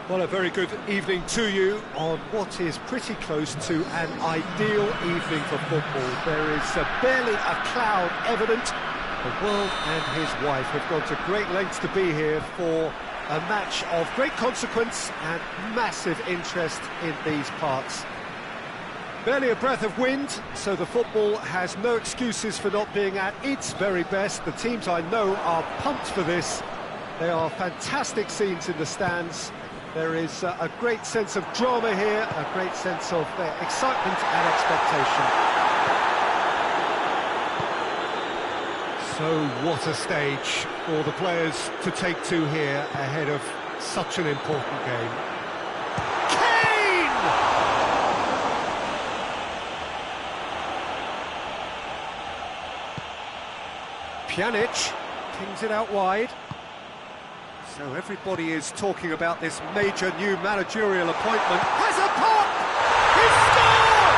Well, a very good evening to you on what is pretty close to an ideal evening for football. There is barely a cloud evident. The world and his wife have gone to great lengths to be here for a match of great consequence and massive interest in these parts. Barely a breath of wind, so the football has no excuses for not being at its very best. The teams I know are pumped for this. They are fantastic scenes in the stands. There is a great sense of drama here, a great sense of excitement and expectation. So what a stage for the players to take to here ahead of such an important game. Kane! Pjanic pings it out wide. So everybody is talking about this major new managerial appointment. Has a pop! He scored!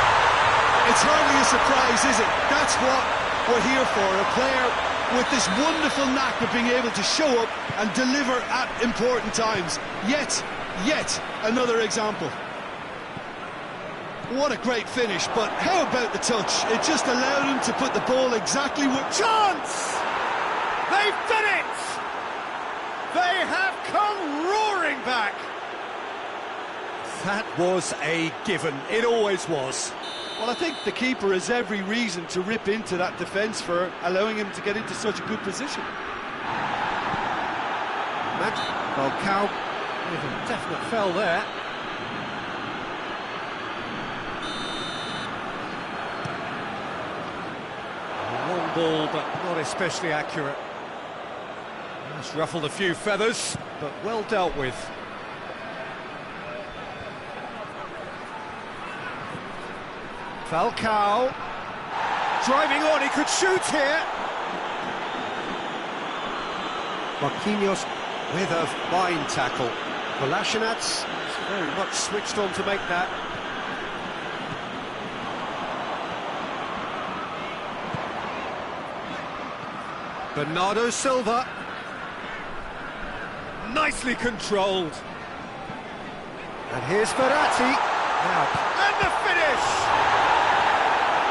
It's hardly a surprise, is it? That's what we're here for. A player with this wonderful knack of being able to show up and deliver at important times. Yet another example. What a great finish, but how about the touch? It just allowed him to put the ball exactly where... Chance! They've done it! They have come roaring back! That was a given. It always was. Well, I think the keeper has every reason to rip into that defence for allowing him to get into such a good position. Falcao with a definite fell there. One ball, but not especially accurate. It's ruffled a few feathers, but well dealt with. Falcao driving on, he could shoot here. Marquinhos with a fine tackle. Kolasinac very much switched on to make that. Bernardo Silva. Nicely controlled. And here's Verratti. Now, and the finish!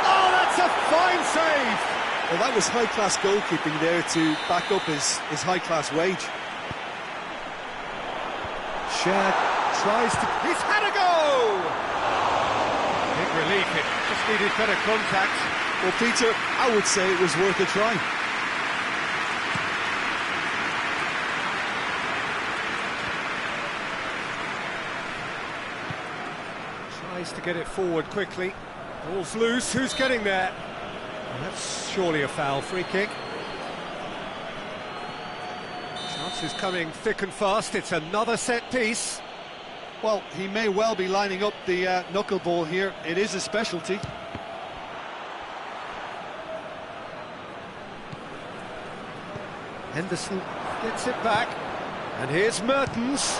Oh, that's a fine save! Well, that was high-class goalkeeping there to back up his high-class wage. Shad tries to... He's had a go! Big relief, it just needed better contact. Well, Peter, I would say it was worth a try. Tries to get it forward quickly. Ball's loose, who's getting there? Well, that's surely a foul. Free kick. Chances coming thick and fast. It's another set piece. Well, he may well be lining up the knuckleball here. It is a specialty. Henderson gets it back. And here's Mertens.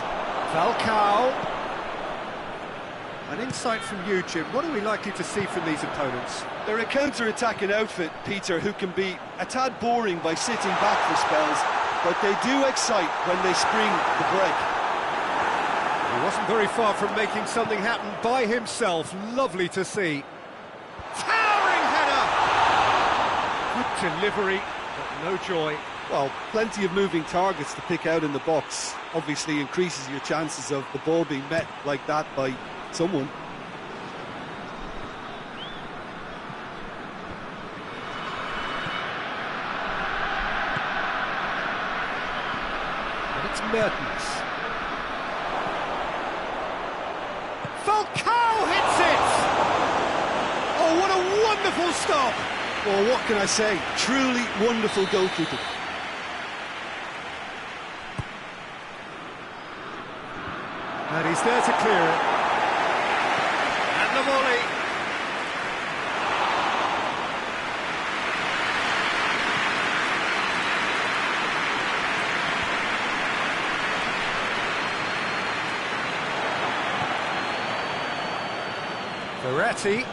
Falcao. An insight from you, Jim. What are we likely to see from these opponents? They're a counter-attacking outfit, Peter, who can be a tad boring by sitting back for spells, but they do excite when they spring the break. He wasn't very far from making something happen by himself. Lovely to see. Towering header! Good delivery, but no joy. Well, plenty of moving targets to pick out in the box. Obviously increases your chances of the ball being met like that by someone. And it's Mertens. Falcao hits it! Oh, what a wonderful stop! Well, what can I say? Truly wonderful goalkeeping. And he's there to clear it. And the volley. Verratti.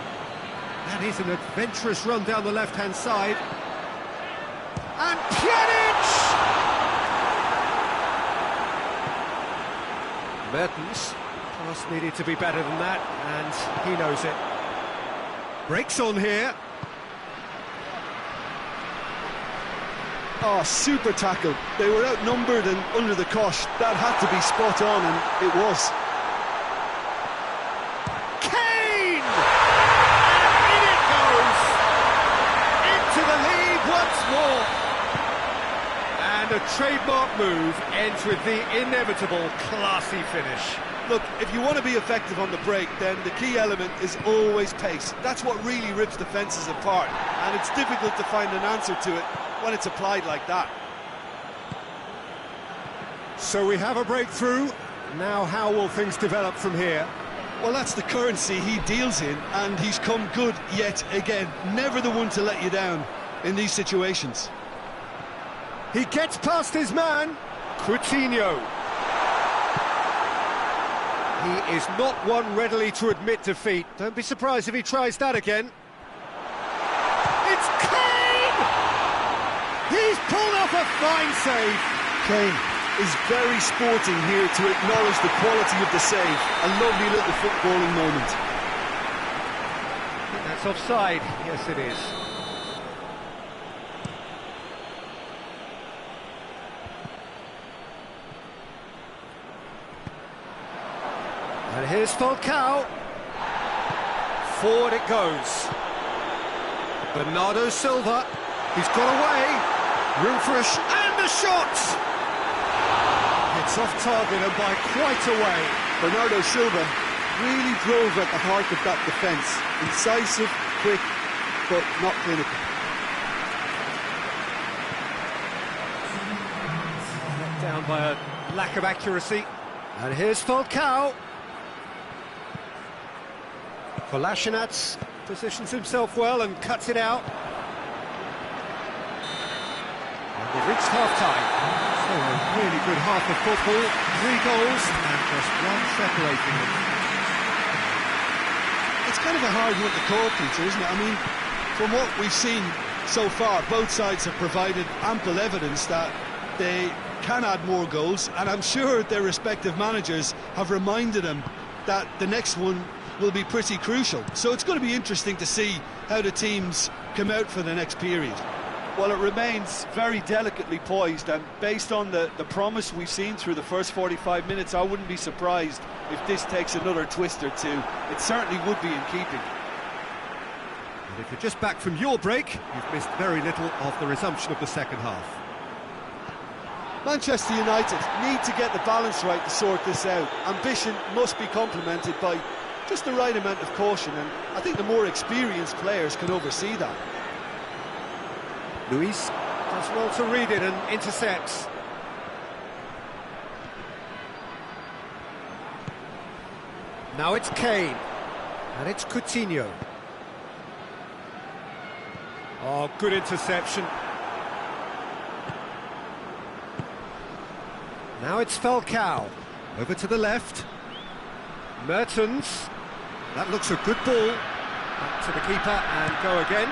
That is an adventurous run down the left-hand side. And Pjanic! Mertens, pass needed to be better than that, and he knows it. Breaks on here. Oh, super tackle. They were outnumbered and under the cosh. That had to be spot on, and it was. Kane! And in it goes! Into the lead once more! And a trademark move ends with the inevitable classy finish. Look, if you want to be effective on the break, then the key element is always pace. That's what really rips defences apart, and it's difficult to find an answer to it when it's applied like that. So we have a breakthrough. Now how will things develop from here? Well, that's the currency he deals in, and he's come good yet again. Never the one to let you down in these situations. He gets past his man, Coutinho. He is not one readily to admit defeat. Don't be surprised if he tries that again. It's Kane! He's pulled off a fine save. Kane is very sporting here to acknowledge the quality of the save. A lovely little footballing moment. I think that's offside. Yes, it is. And here's Falcao. Forward it goes. Bernardo Silva. He's got away. Room for and a shot! It's off target and by quite a way. Bernardo Silva really drove at the heart of that defence. Incisive, quick, but not clinical. Knocked down by a lack of accuracy. And here's Falcao. Kolasinac positions himself well and cuts it out. And they've reached half-time. So a really good half of football. 3 goals and just one separating them. It's kind of a hard one to call, Peter, isn't it? I mean, from what we've seen so far, both sides have provided ample evidence that they can add more goals, and I'm sure their respective managers have reminded them that the next one will be pretty crucial. So it's going to be interesting to see how the teams come out for the next period. Well, it remains very delicately poised, and based on the promise we've seen through the first 45 minutes, I wouldn't be surprised if this takes another twist or two. It certainly would be in keeping. And if you're just back from your break, you've missed very little of the resumption of the second half. Manchester United need to get the balance right to sort this out. Ambition must be complemented by Just the right amount of caution, and I think the more experienced players can oversee that. Luis does well to read it and intercepts. Now it's Kane, and it's Coutinho. Oh, good interception. Now it's Falcao, over to the left. Mertens, that looks a good ball. Back to the keeper and go again.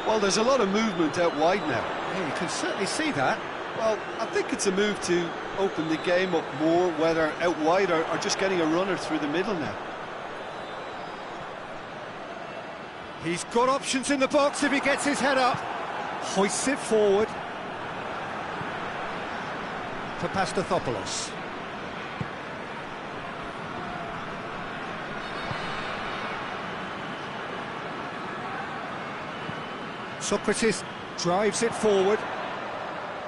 Well, there's a lot of movement out wide now. Yeah, you can certainly see that. Well, I think it's a move to open the game up more, whether out wide or just getting a runner through the middle now. He's got options in the box if he gets his head up. Hoists it forward. For Pastathopoulos. Socrates drives it forward.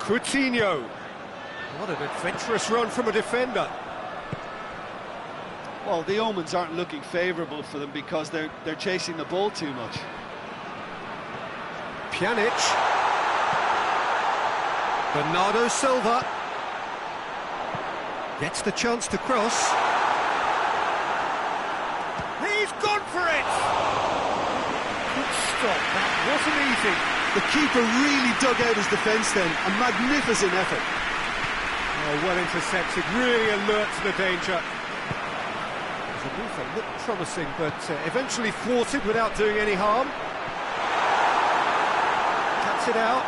Coutinho. What an adventurous run from a defender. Well, the omens aren't looking favourable for them because they're chasing the ball too much. Pjanic. Bernardo Silva. Gets the chance to cross. He's gone for it! Good stop, that wasn't easy. The keeper really dug out his defence then, a magnificent effort. Oh, well intercepted, really alert to the danger. The move that looked promising, but eventually thwarted without doing any harm. Cuts it out.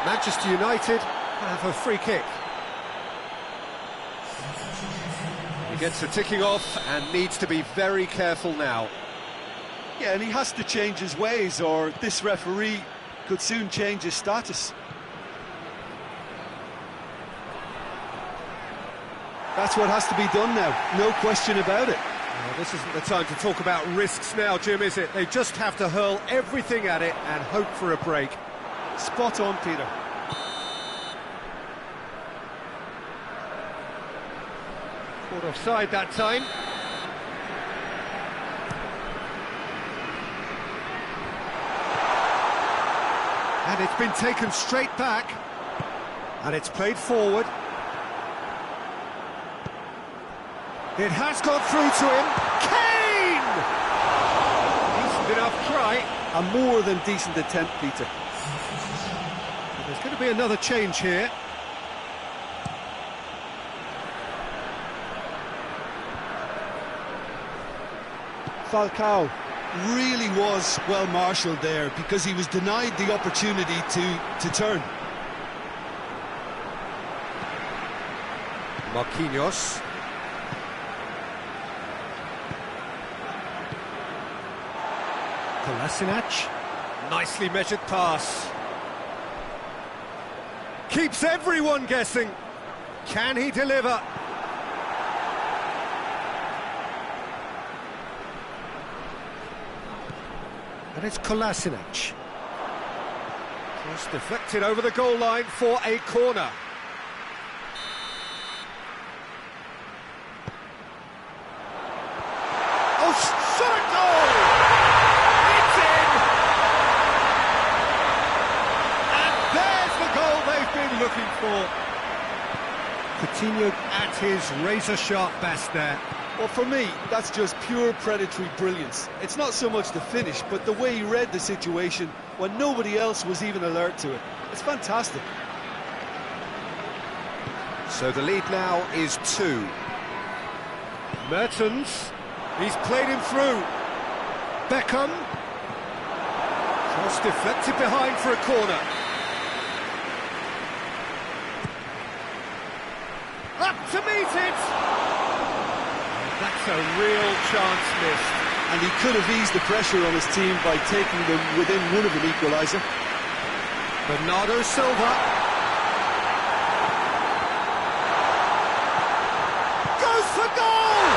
Manchester United have a free kick. He gets the ticking off and needs to be very careful now. Yeah, and he has to change his ways, or this referee could soon change his status. That's what has to be done now, no question about it. Well, this isn't the time to talk about risks now, Jim, is it? They just have to hurl everything at it and hope for a break. Spot on, Peter. Caught offside that time. And it's been taken straight back. And it's played forward. It has gone through to him. Kane! Decent enough try. A more than decent attempt, Peter. There's going to be another change here. Falcao really was well marshalled there because he was denied the opportunity to turn. Marquinhos. Kolasinac. Nicely measured pass. Keeps everyone guessing. Can he deliver? And it's Kolasinac. Cross deflected over the goal line for a corner. Oh, shot a goal! It's in! And there's the goal they've been looking for. Coutinho at his razor-sharp best there. Well, for me, that's just pure predatory brilliance. It's not so much the finish, but the way he read the situation when nobody else was even alert to it. It's fantastic. So the lead now is 2. Mertens, he's played him through. Beckham. Cross deflected behind for a corner. Up to meet it! That's a real chance missed. And he could have eased the pressure on his team by taking them within one of an equaliser. Bernardo Silva. Goes for goal!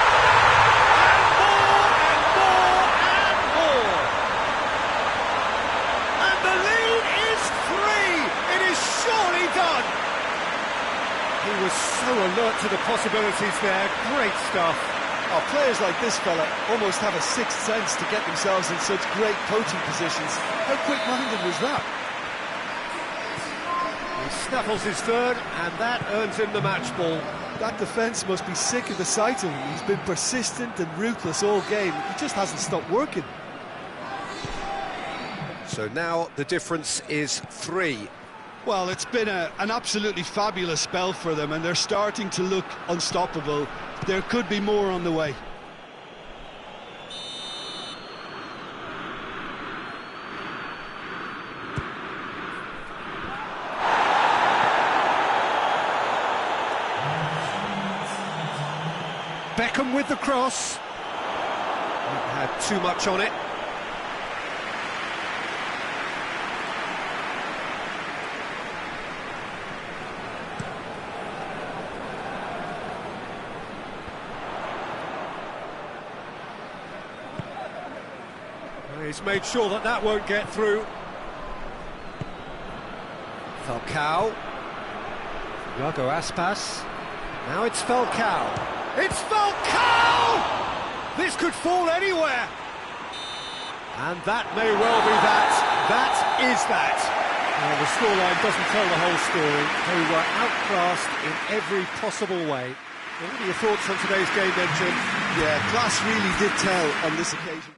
And more, and more, and more! And the lead He was so alert to the possibilities there. Great stuff. Oh, players like this fella almost have a sixth sense to get themselves in such great coaching positions. How quick-minded was that? He snaffles his third, and that earns him the match ball. That defence must be sick of the sight of him. He's been persistent and ruthless all game. He just hasn't stopped working. So now the difference is 3. Well, it's been an absolutely fabulous spell for them, and they're starting to look unstoppable. There could be more on the way. Beckham with the cross. Had too much on it. He's made sure that that won't get through. Falcao. Iago Aspas. Now it's Falcao. It's Falcao! This could fall anywhere. And that may well be that. That is that. Well, the scoreline doesn't tell the whole story. They were outclassed in every possible way. What are your thoughts on today's game then, Jim? Yeah, class really did tell on this occasion.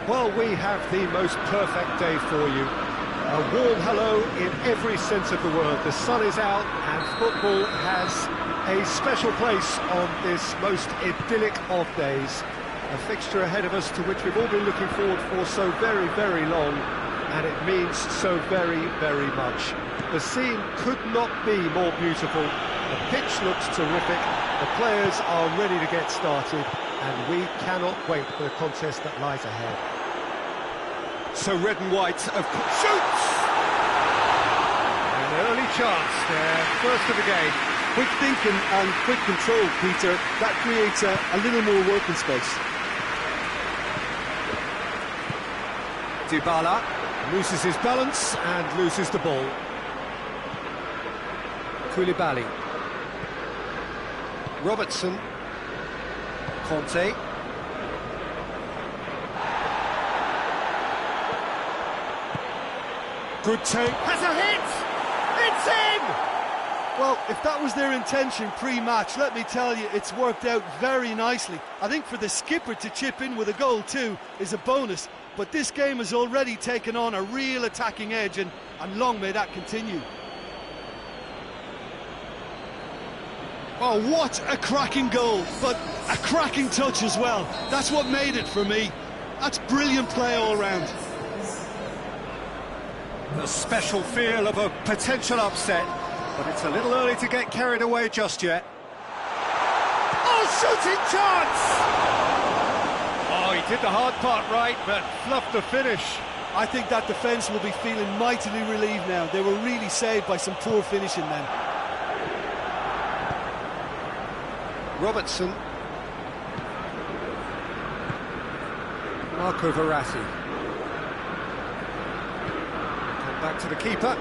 Well, we have the most perfect day for you. A warm hello in every sense of the word. The sun is out and football has a special place on this most idyllic of days. A fixture ahead of us to which we've all been looking forward for so very, very long, and it means so very, very much. The scene could not be more beautiful. The pitch looks terrific. The players are ready to get started, and we cannot wait for the contest that lies ahead. So red and white shoots! An early chance there, first of the game. Quick thinking and quick control, Peter. That creates a little more working space. Dybala loses his balance and loses the ball. Koulibaly. Robertson. Conte. Good take. Has a hit! It's in! Well, if that was their intention pre-match, let me tell you, it's worked out very nicely. I think for the skipper to chip in with a goal too is a bonus, but this game has already taken on a real attacking edge, and long may that continue. Oh, what a cracking goal, but a cracking touch as well. That's what made it for me. That's brilliant play all round. The special feel of a potential upset, but it's a little early to get carried away just yet. Oh, shooting chance! Oh, he did the hard part right, but fluffed the finish. I think that defence will be feeling mightily relieved now. They were really saved by some poor finishing then. Robertson. Marco Verratti. Come back to the keeper.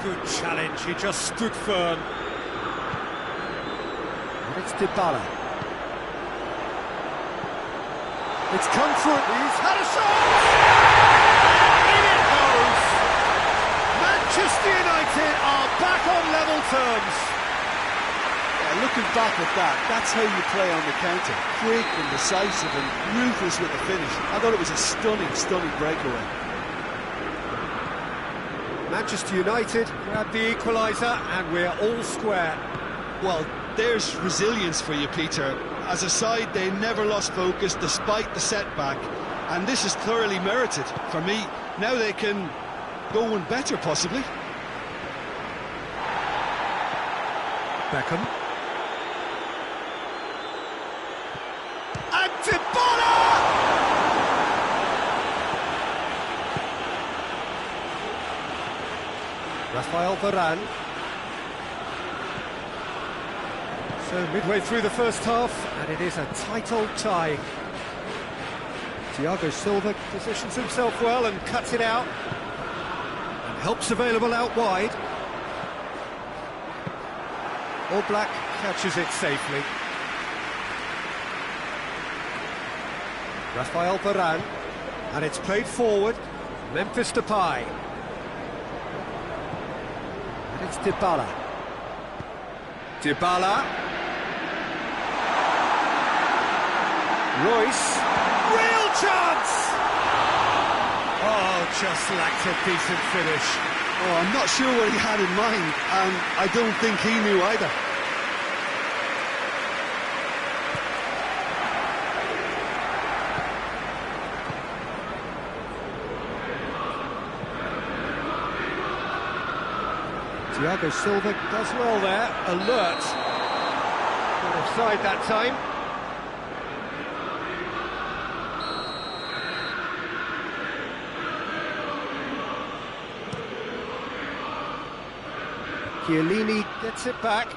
Good challenge, he just stood firm. And it's Dybala. It's come through, he's had a shot! In it goes! Manchester United are back on level terms. Yeah, looking back at that, that's how you play on the counter. Quick and decisive and ruthless with the finish. I thought it was a stunning, stunning breakaway. Manchester United grab the equaliser and we're all square. Well, there's resilience for you, Peter. As a side, they never lost focus despite the setback, and this is thoroughly merited for me. Now they can go one better, possibly. Beckham. And Dybala! Rafael Varane. So midway through the first half, and it is a tight old tie. Thiago Silva positions himself well and cuts it out. And help's available out wide. Black catches it safely. Rafael Varane, and it's played forward. Memphis Depay. And it's Dybala. Dybala. Royce. Real chance! just lacked a decent finish. Oh, I'm not sure what he had in mind, and I don't think he knew either. Thiago Silva does well there, alert. Not offside that time. Chiellini gets it back.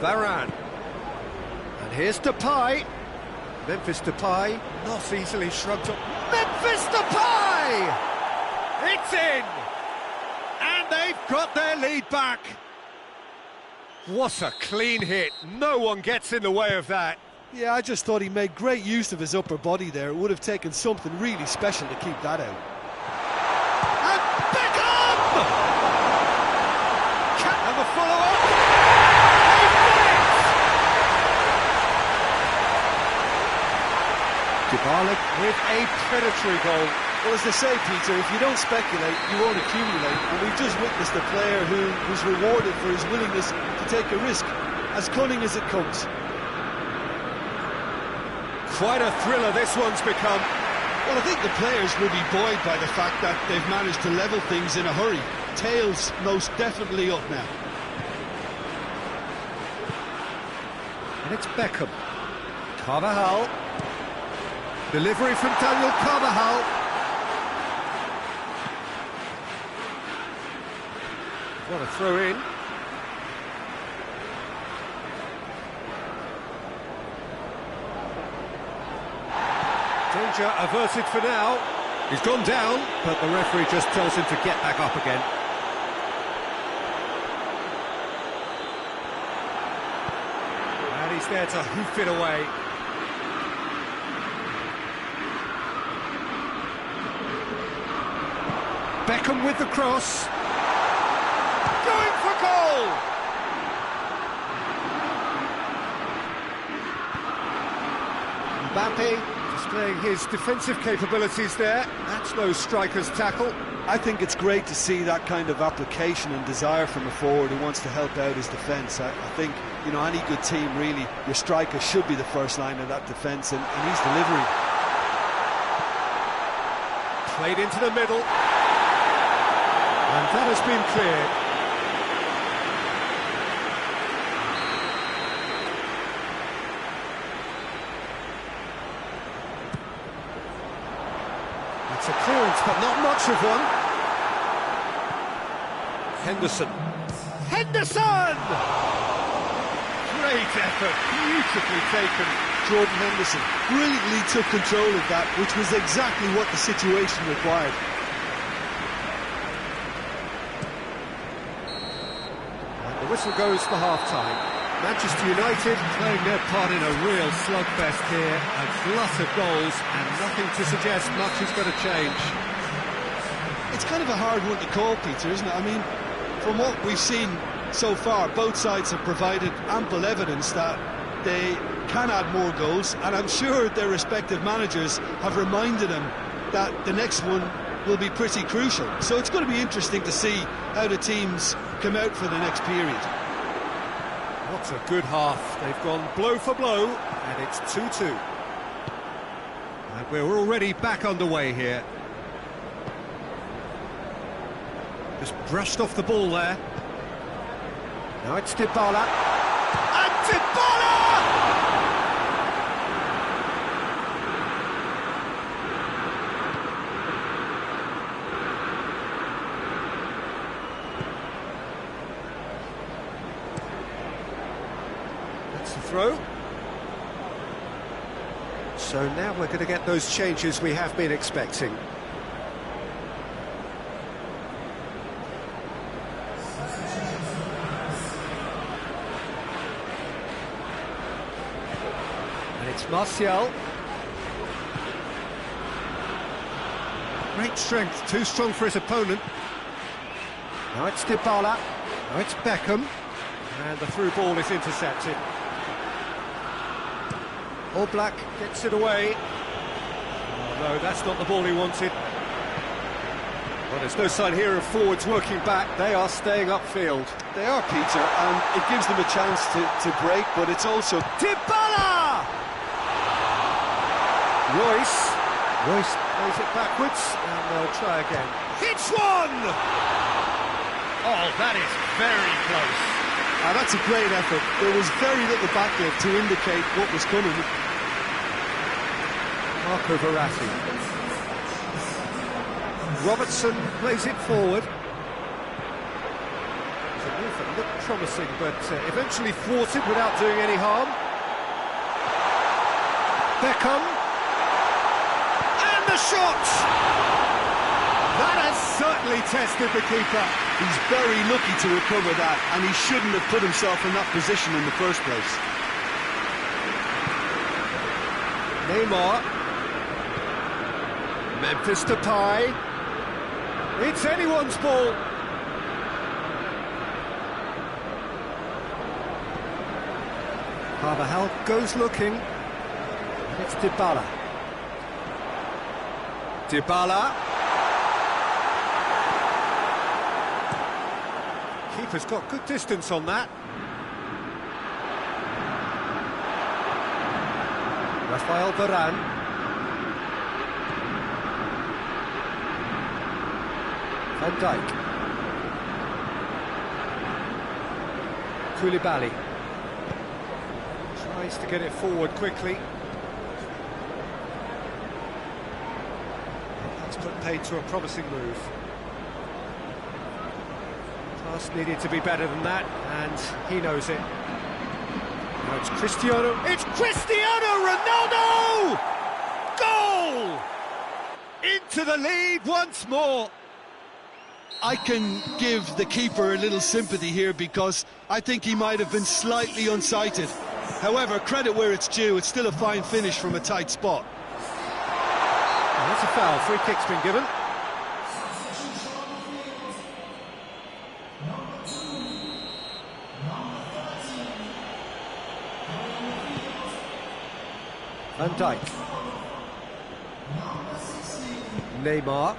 Varane. And here's Depay. Memphis Depay, not easily shrugged up. Memphis Depay! It's in! And they've got their lead back. What a clean hit. No one gets in the way of that. Yeah, I just thought he made great use of his upper body there. It would have taken something really special to keep that out. And Beckham! Can't have a follow-up. Dybala with a predatory goal. Well, as they say, Peter, if you don't speculate, you won't accumulate. And we've just witnessed a player who was rewarded for his willingness to take a risk, as cunning as it comes. Quite a thriller this one's become. Well, I think the players will be buoyed by the fact that they've managed to level things in a hurry. Tails most definitely up now. And it's Beckham. Carvajal. Delivery from Daniel Carvajal. What a throw in. Danger averted for now. He's gone down, but the referee just tells him to get back up again. And he's there to hoof it away. Beckham with the cross. Going for goal! Mbappe displaying his defensive capabilities there. That's no striker's tackle. I think it's great to see that kind of application and desire from a forward who wants to help out his defence. I think, you know, any good team, really, your striker should be the first line of that defence, and he's delivering. Played into the middle. And that has been cleared. It's a clearance, but not much of one. Henderson. Henderson! Great effort, beautifully taken. Jordan Henderson brilliantly took control of that, which was exactly what the situation required. The whistle goes for half-time. Manchester United playing their part in a real slugfest here. A glut of goals and nothing to suggest much is going to change. It's kind of a hard one to call, Peter, isn't it? I mean, from what we've seen so far, both sides have provided ample evidence that they can add more goals, and I'm sure their respective managers have reminded them that the next one will be pretty crucial. So it's going to be interesting to see how the teams come out for the next period. What a good half. They've gone blow for blow, and it's 2-2. And we're already back underway here. Just brushed off the ball there. Now it's Dybala. And Dybala! That's the throw. So now we're going to get those changes we have been expecting. It's Martial. Great strength, too strong for his opponent. Now it's Dybala. Now it's Beckham. And the through ball is intercepted. All Black gets it away. Oh, no, that's not the ball he wanted. Well, there's no sign here of forwards working back. They are staying upfield. They are, Peter, and it gives them a chance to break, but it's also... Dybala! Royce plays it backwards, and they'll try again. Hits one! Oh, that is very close. That's a great effort. There was very little backlift to indicate what was coming. Marco Verratti. Robertson plays it forward. The move that looked promising, but eventually thwarted without doing any harm. Beckham. And the shot! That has certainly tested the keeper. He's very lucky to recover that, and he shouldn't have put himself in that position in the first place. Neymar. Memphis Depay. It's anyone's ball. Carvajal goes looking. It's Dybala. Keeper's got good distance on that. Rafael Varane. Van Dijk. Koulibaly. Tries to get it forward quickly. That's put paid to a promising move. Task needed to be better than that, and he knows it. Now it's Cristiano. It's Cristiano Ronaldo! Goal! Into the lead once more. I can give the keeper a little sympathy here because I think he might have been slightly unsighted. However, credit where it's due, it's still a fine finish from a tight spot. And that's a foul. Free kick's been given. Van Dijk. Neymar.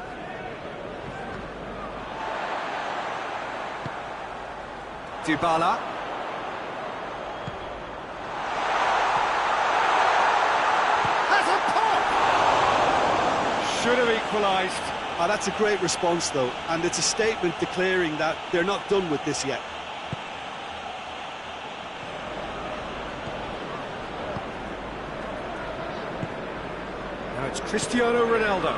Dybala. Has a pop! Should have equalised. That's a great response, though, and it's a statement declaring that they're not done with this yet. Now it's Cristiano Ronaldo.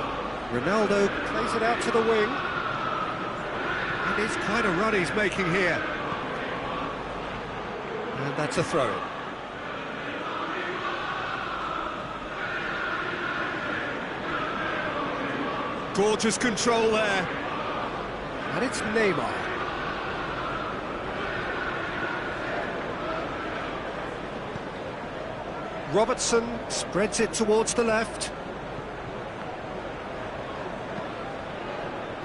Ronaldo plays it out to the wing. It is quite a run he's making here. And that's a throw. Gorgeous control there. And it's Neymar. Robertson spreads it towards the left.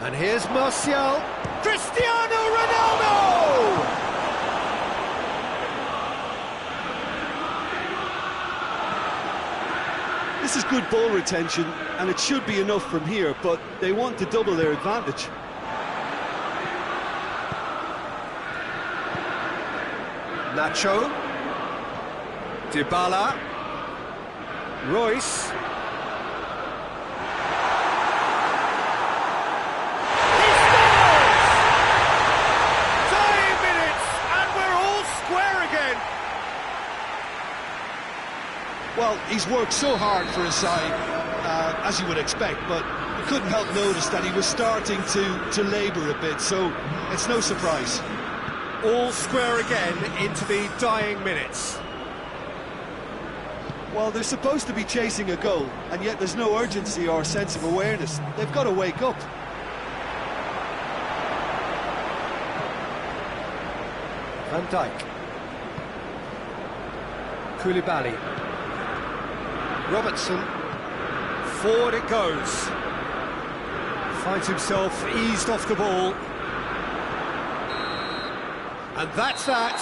And here's Martial. Cristiano Ronaldo! This is good ball retention, and it should be enough from here, but they want to double their advantage. Nacho. Dybala. Royce. Well, he's worked so hard for his side, as you would expect, but you couldn't help notice that he was starting to labour a bit, so it's no surprise. All square again into the dying minutes. Well, they're supposed to be chasing a goal, and yet there's no urgency or sense of awareness. They've got to wake up. Van Dijk. Koulibaly. Robertson, forward it goes. Finds himself eased off the ball. And that's that.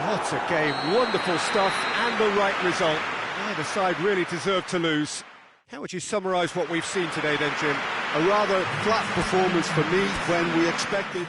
What a game, wonderful stuff, and the right result. Neither side really deserved to lose. How would you summarise what we've seen today then, Jim? A rather flat performance for me when we expected...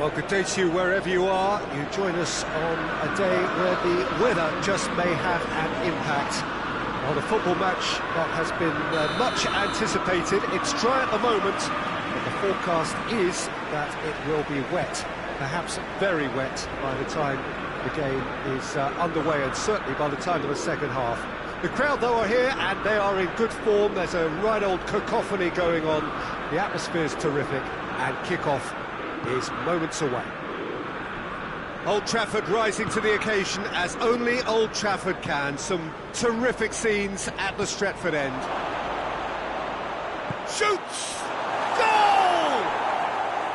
Well, good day to you wherever you are. You join us on a day where the weather just may have an impact. Well, the football match that has been much anticipated. It's dry at the moment, but the forecast is that it will be wet, perhaps very wet by the time the game is underway, and certainly by the time of the second half. The crowd, though, are here, and they are in good form. There's a right old cacophony going on. The atmosphere's terrific, and kick-off is moments away. Old Trafford rising to the occasion as only Old Trafford can. Some terrific scenes at the Stretford end. Shoots! Goal!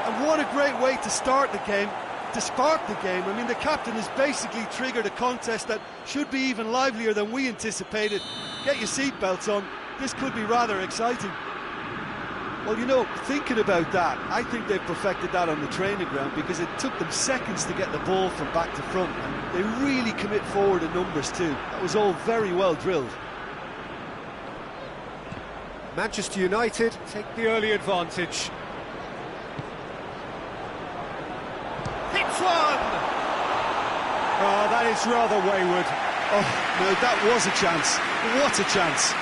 And what a great way to start the game, to spark the game. I mean, the captain has basically triggered a contest that should be even livelier than we anticipated. Get your seatbelts on, this could be rather exciting. Well, you know, thinking about that, I think they've perfected that on the training ground, because it took them seconds to get the ball from back to front, and they really commit forward in numbers too. That was all very well drilled. Manchester United take the early advantage. Hits one! Oh, that is rather wayward. Oh, no, that was a chance. What a chance.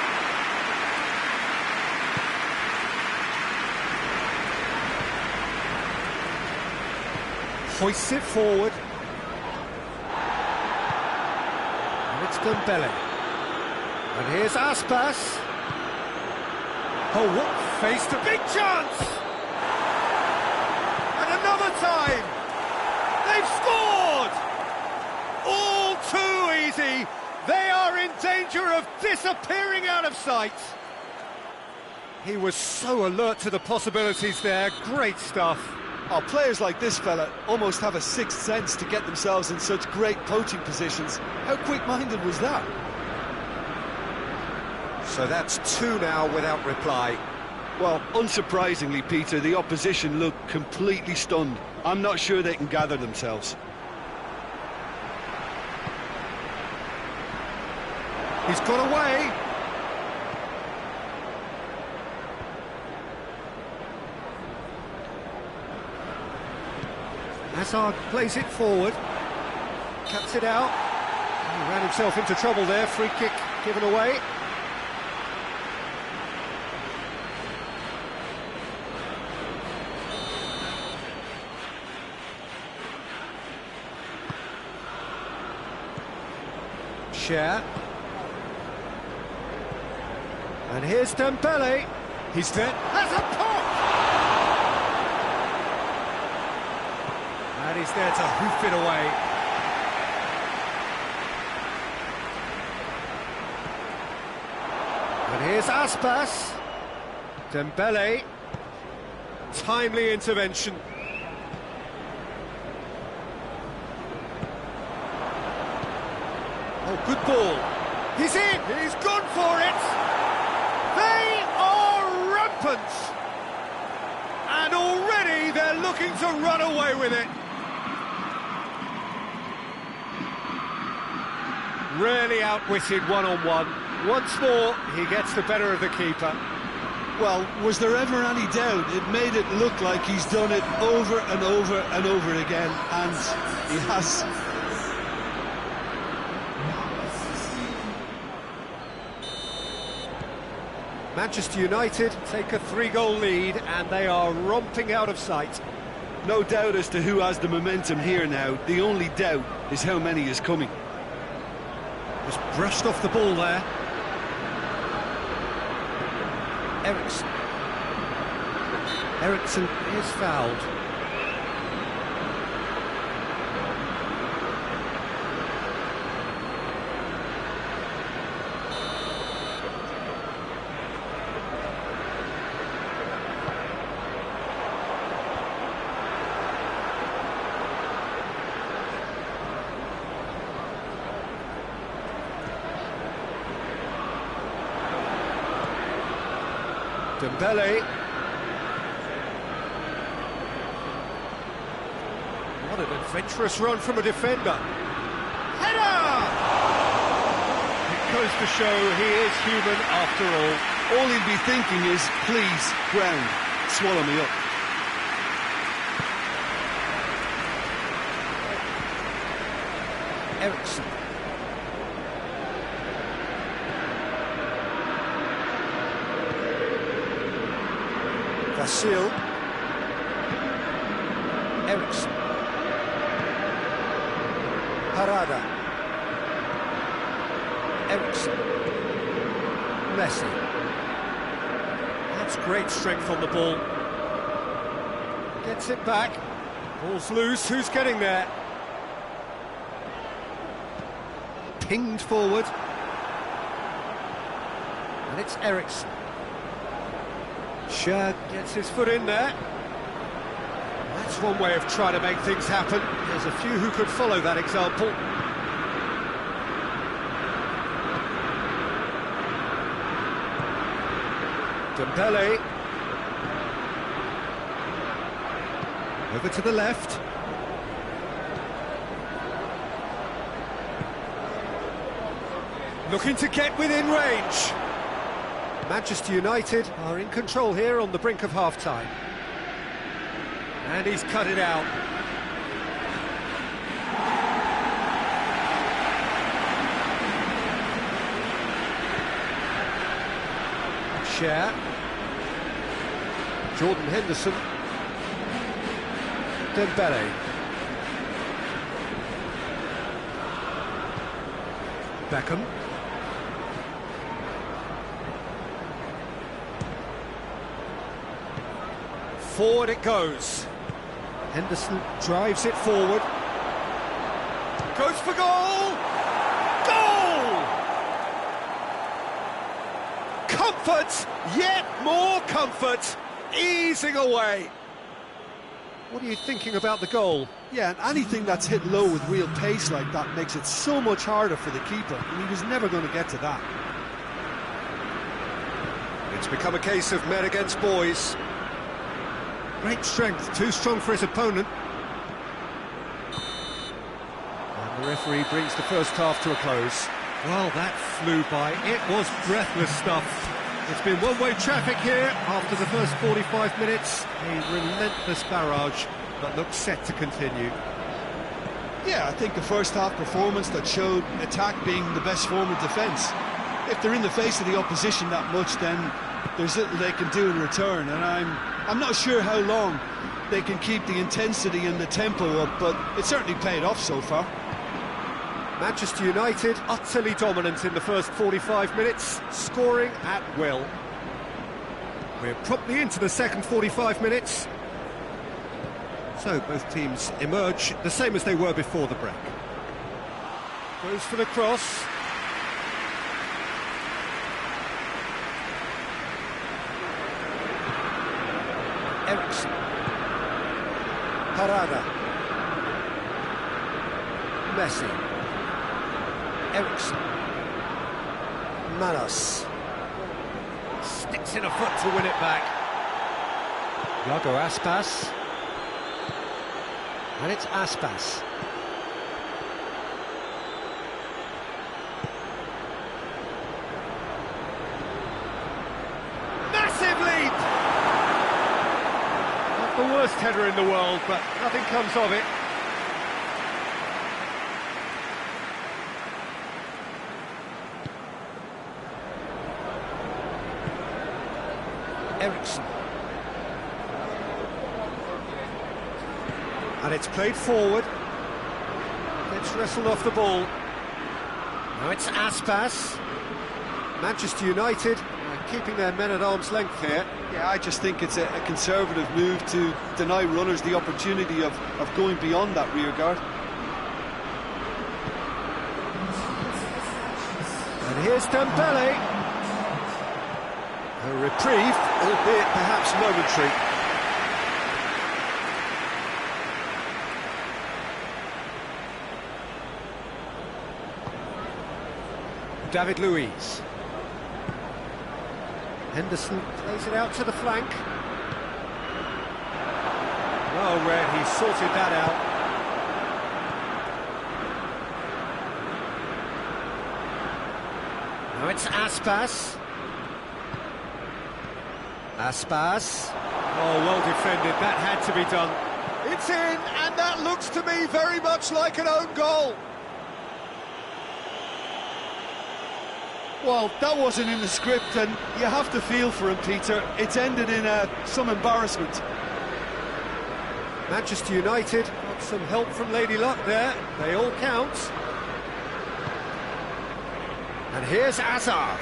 Hoists it forward. And it's Dembele. And here's Aspas. Oh, what faced a big chance! And another time! They've scored! All too easy! They are in danger of disappearing out of sight! He was so alert to the possibilities there. Great stuff. Oh, players like this fella almost have a sixth sense to get themselves in such great poaching positions. How quick-minded was that? So that's two now without reply. Well, unsurprisingly, Peter, the opposition look completely stunned. I'm not sure they can gather themselves. He's got away. Hazard plays it forward, cuts it out. He ran himself into trouble there. Free kick given away. Share. And here's Dembele. He's there. Has a pop! And he's there to hoof it away. And here's Aspas. Dembele. Timely intervention. Oh, good ball. He's in! He's gone for it! They are rampant! And already they're looking to run away with it. Really outwitted one-on-one. Once more, he gets the better of the keeper. Well, was there ever any doubt? It made it look like he's done it over and over and over again, and he has. Manchester United take a 3-goal lead, and they are romping out of sight. No doubt as to who has the momentum here now. The only doubt is how many is coming. Just brushed off the ball there. Eriksson is fouled. Dembele. What an adventurous run from a defender. Header! It goes to show he is human after all. All he'd be thinking is, please, ground, swallow me up. Ericsson. Vasil. Ericsson. Parada. Ericsson. Messi. That's great strength on the ball. Gets it back. Ball's loose. Who's getting there? Pinged forward. And it's Ericsson. Schär gets his foot in there. That's one way of trying to make things happen. There's a few who could follow that example. Dembele. Over to the left. Looking to get within range. Manchester United are in control here on the brink of half-time. And he's cut it out. Schär. Jordan Henderson. Dembele. Beckham. Forward it goes. Henderson drives it forward. Goes for goal! Goal! Comfort! Yet more comfort! Easing away. What are you thinking about the goal? Yeah, and anything that's hit low with real pace like that makes it so much harder for the keeper, and he was never going to get to that. It's become a case of men against boys. Great strength, too strong for his opponent. And the referee brings the first half to a close. Well, that flew by. It was breathless stuff. It's been one-way traffic here after the first 45 minutes. A relentless barrage that looks set to continue. Yeah, I think the first half performance that showed attack being the best form of defence. If they're in the face of the opposition that much, then there's little they can do in return, and I'm not sure how long they can keep the intensity and the tempo up, but it certainly paid off so far. Manchester United utterly dominant in the first 45 minutes, scoring at will. We're promptly into the second 45 minutes. So both teams emerge the same as they were before the break. Goes for the cross. Ericsson. Parada. Messi. Ericsson. Manos. Sticks in a foot to win it back. Iago Aspas. And it's Aspas. Massive leap! Not the worst header in the world, but nothing comes of it. Ericsson. And it's played forward. Gets wrestled off the ball. Now it's Aspas. Manchester United are keeping their men at arm's length here. Yeah, I just think it's a conservative move to deny runners the opportunity of going beyond that rear guard. And here's Dembele. A reprieve, albeit perhaps momentary. David Luiz. Henderson plays it out to the flank. Well read, he sorted that out. Now it's Aspas. Aspas. Oh, well defended, that had to be done. It's in, and that looks to me very much like an own goal. Well, that wasn't in the script, and you have to feel for him, Peter. It's ended in some embarrassment. Manchester United got some help from Lady Luck there. They all count. And here's Azar.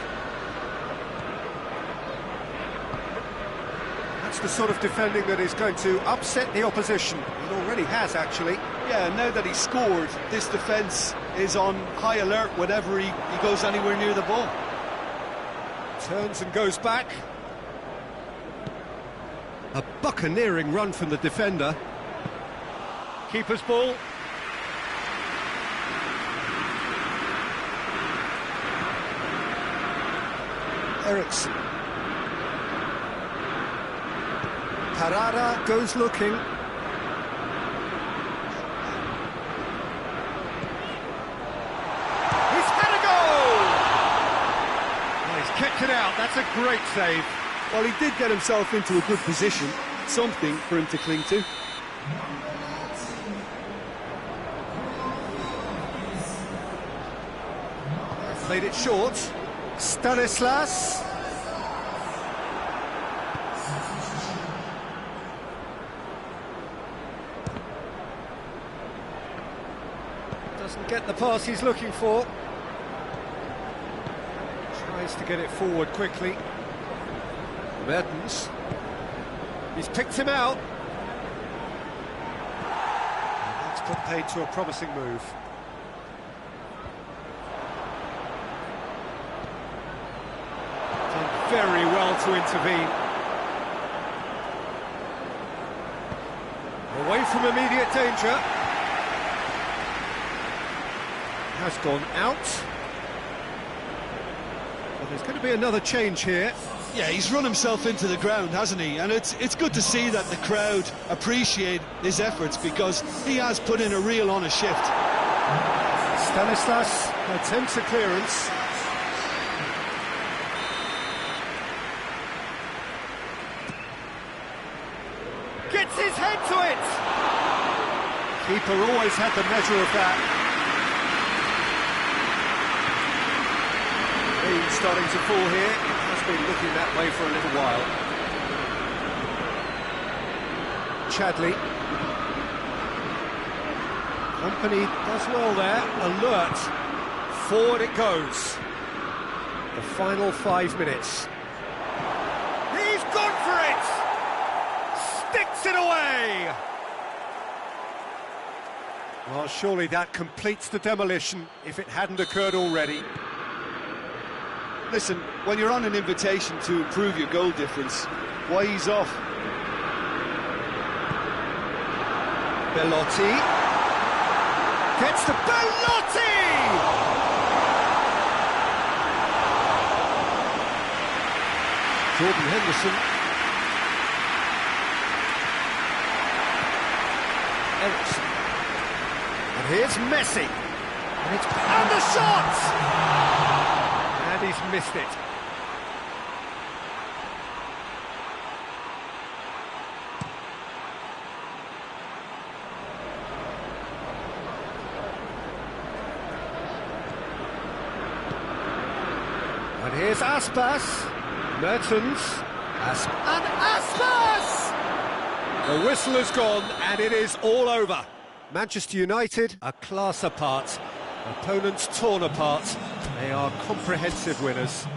That's the sort of defending that is going to upset the opposition. It already has, actually. Yeah, now that he's scored, this defence is on high alert whenever he goes anywhere near the ball. Turns and goes back. A buccaneering run from the defender. Keeper's ball. Eriksson. Parada goes looking. He's had a goal! Well, he's kept it out. That's a great save. Well, he did get himself into a good position. Something for him to cling to. Played it short. Stanislas. Doesn't get the pass he's looking for. Tries to get it forward quickly. Mertens. He's picked him out. And that's put paid to a promising move. Done very well to intervene. Away from immediate danger. Has gone out. Well, there's going to be another change here. Yeah, he's run himself into the ground, hasn't he? And it's good to see that the crowd appreciate his efforts, because he has put in a real honest shift. Stanislas attempts a clearance. Gets his head to it! Keeper always had the measure of that. He's starting to fall here. Has been looking that way for a little while. Chadley. Company does well there. Alert. Forward it goes. The final 5 minutes. He's gone for it! Sticks it away! Well, surely that completes the demolition if it hadn't occurred already. Listen, when you're on an invitation to improve your goal difference, why ease off? Belotti. Gets to Belotti! Jordan Henderson. Eriksson. And here's Messi. And the shot! And he's missed it. And here's Aspas. Mertens. And Aspas! The whistle has gone and it is all over. Manchester United, a class apart. Opponents torn apart. They are comprehensive winners.